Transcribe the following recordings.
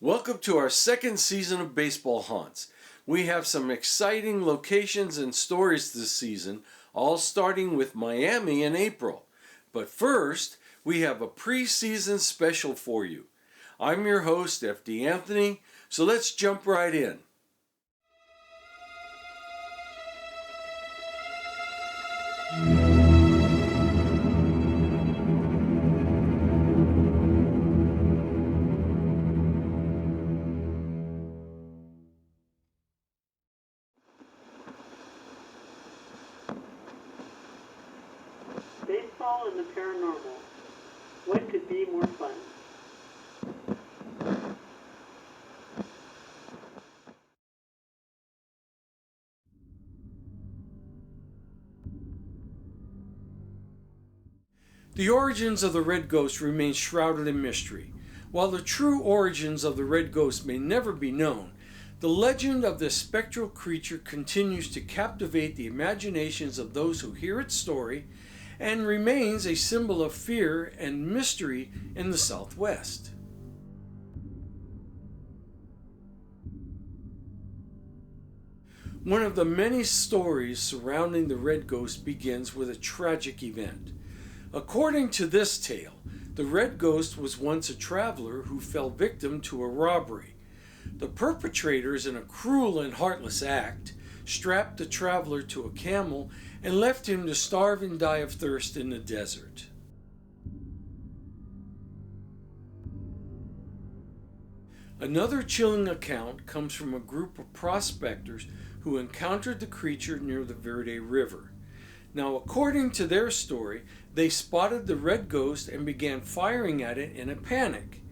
Welcome to our second season of Baseball Haunts. We have some exciting locations and stories this season, all starting with Miami in April. But first, we have a pre-season special for you. I'm your host, F.D. Anthony, so let's jump right in. Baseball and the paranormal. What could be more fun? The origins of the Red Ghost remain shrouded in mystery. While the true origins of the Red Ghost may never be known, the legend of this spectral creature continues to captivate the imaginations of those who hear its story and remains a symbol of fear and mystery in the Southwest. One of the many stories surrounding the Red Ghost begins with a tragic event. According to this tale, the Red Ghost was once a traveler who fell victim to a robbery. The perpetrators, in a cruel and heartless act, strapped the traveler to a camel and left him to starve and die of thirst in the desert. Another chilling account comes from a group of prospectors who encountered the creature near the Verde River. Now, according to their story, they spotted the Red Ghost and began firing at it in a panic.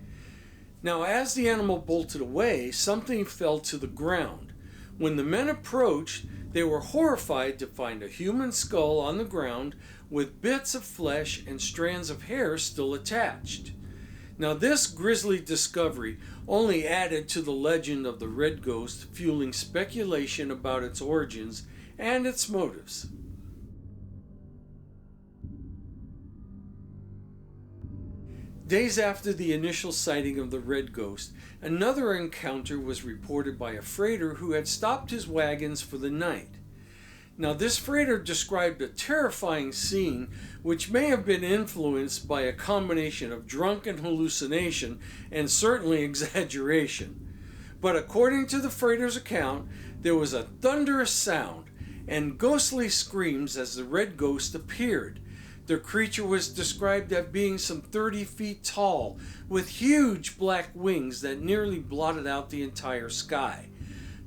Now, as the animal bolted away, something fell to the ground. When the men approached, they were horrified to find a human skull on the ground with bits of flesh and strands of hair still attached. Now, this grisly discovery only added to the legend of the Red Ghost, fueling speculation about its origins and its motives. Days after the initial sighting of the Red Ghost, another encounter was reported by a freighter who had stopped his wagons for the night. Now, this freighter described a terrifying scene which may have been influenced by a combination of drunken hallucination and certainly exaggeration. But according to the freighter's account, there was a thunderous sound and ghostly screams as the Red Ghost appeared. The creature was described as being some 30 feet tall, with huge black wings that nearly blotted out the entire sky.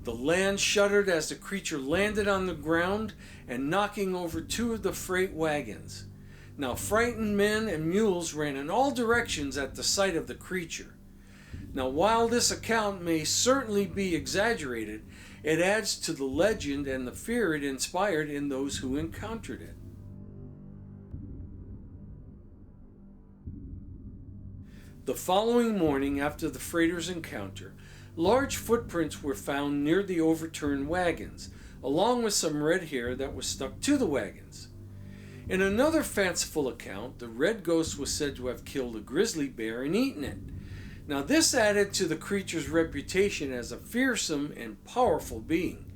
The land shuddered as the creature landed on the ground and knocking over two of the freight wagons. Now, frightened men and mules ran in all directions at the sight of the creature. Now, while this account may certainly be exaggerated, it adds to the legend and the fear it inspired in those who encountered it. The following morning, after the freighter's encounter, large footprints were found near the overturned wagons, along with some red hair that was stuck to the wagons. In another fanciful account, the Red Ghost was said to have killed a grizzly bear and eaten it. Now, this added to the creature's reputation as a fearsome and powerful being.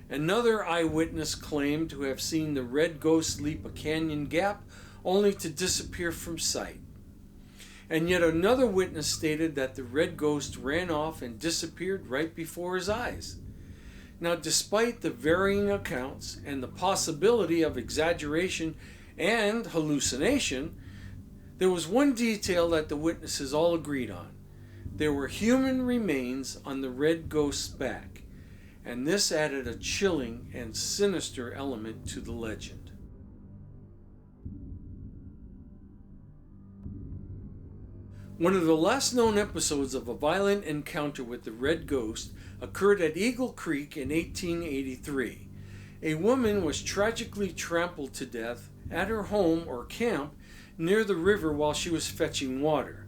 Another eyewitness claimed to have seen the Red Ghost leap a canyon gap only to disappear from sight. And yet another witness stated that the Red Ghost ran off and disappeared right before his eyes. Now, despite the varying accounts and the possibility of exaggeration and hallucination, there was one detail that the witnesses all agreed on. There were human remains on the Red Ghost's back, and this added a chilling and sinister element to the legend. One of the last known episodes of a violent encounter with the Red Ghost occurred at Eagle Creek in 1883. A woman was tragically trampled to death at her home or camp near the river while she was fetching water.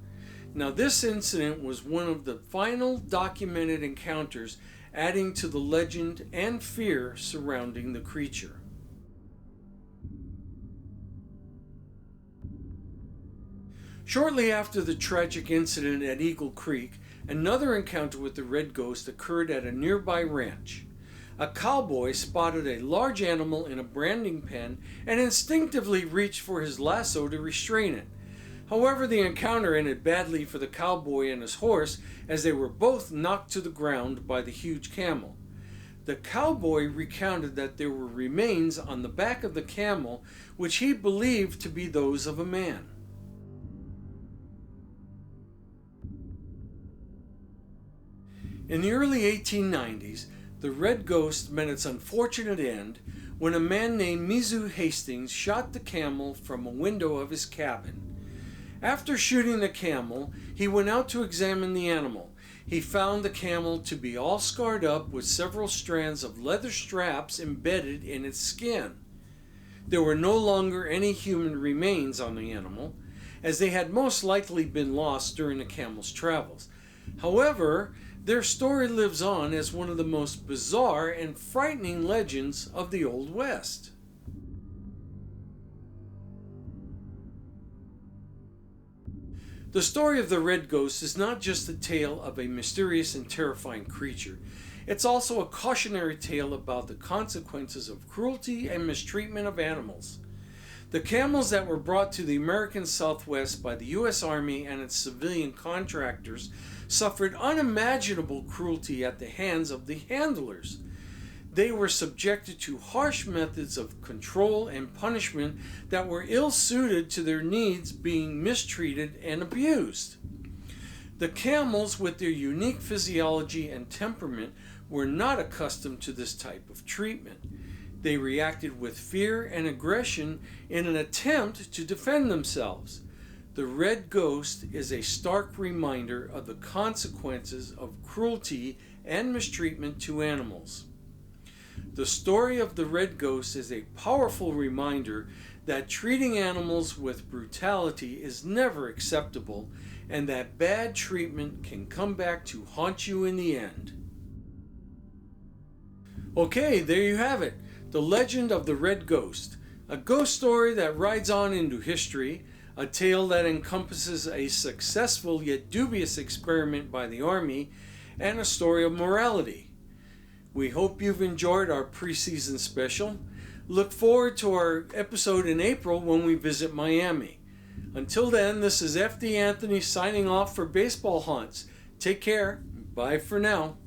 Now, this incident was one of the final documented encounters, adding to the legend and fear surrounding the creature. Shortly after the tragic incident at Eagle Creek, Another encounter with the red ghost occurred at a nearby ranch. A cowboy spotted a large animal in a branding pen and instinctively reached for his lasso to restrain it. However, the encounter ended badly for the cowboy and his horse, as they were both knocked to the ground by the huge camel. The cowboy recounted that there were remains on the back of the camel which he believed to be those of a man. In the early 1890s, the red ghost met its unfortunate end when a man named Mizu Hastings shot the camel from a window of his cabin. After shooting the camel, he went out to examine the animal. He found the camel to be all scarred up with several strands of leather straps embedded in its skin. There were no longer any human remains on the animal, as they had most likely been lost during the camel's travels. However, their story lives on as one of the most bizarre and frightening legends of the Old West. The story of the red ghost is not just the tale of a mysterious and terrifying creature. It's also a cautionary tale about the consequences of cruelty and mistreatment of animals. The camels that were brought to the American Southwest by the U.S. Army and its civilian contractors suffered unimaginable cruelty at the hands of the handlers. They were subjected to harsh methods of control and punishment that were ill-suited to their needs, being mistreated and abused. The camels, with their unique physiology and temperament, were not accustomed to this type of treatment. They reacted with fear and aggression in an attempt to defend themselves. The red ghost is a stark reminder of the consequences of cruelty and mistreatment to animals. The story of the red ghost is a powerful reminder that treating animals with brutality is never acceptable, and that bad treatment can come back to haunt you in the end. Okay, there you have it. The legend of the red ghost. A ghost story that rides on into history, a tale that encompasses a successful yet dubious experiment by the Army, and a story of morality. We hope you've enjoyed our preseason special. Look forward to our episode in April when we visit Miami. Until then, this is FD Anthony signing off for Baseball Haunts. Take care. Bye for now.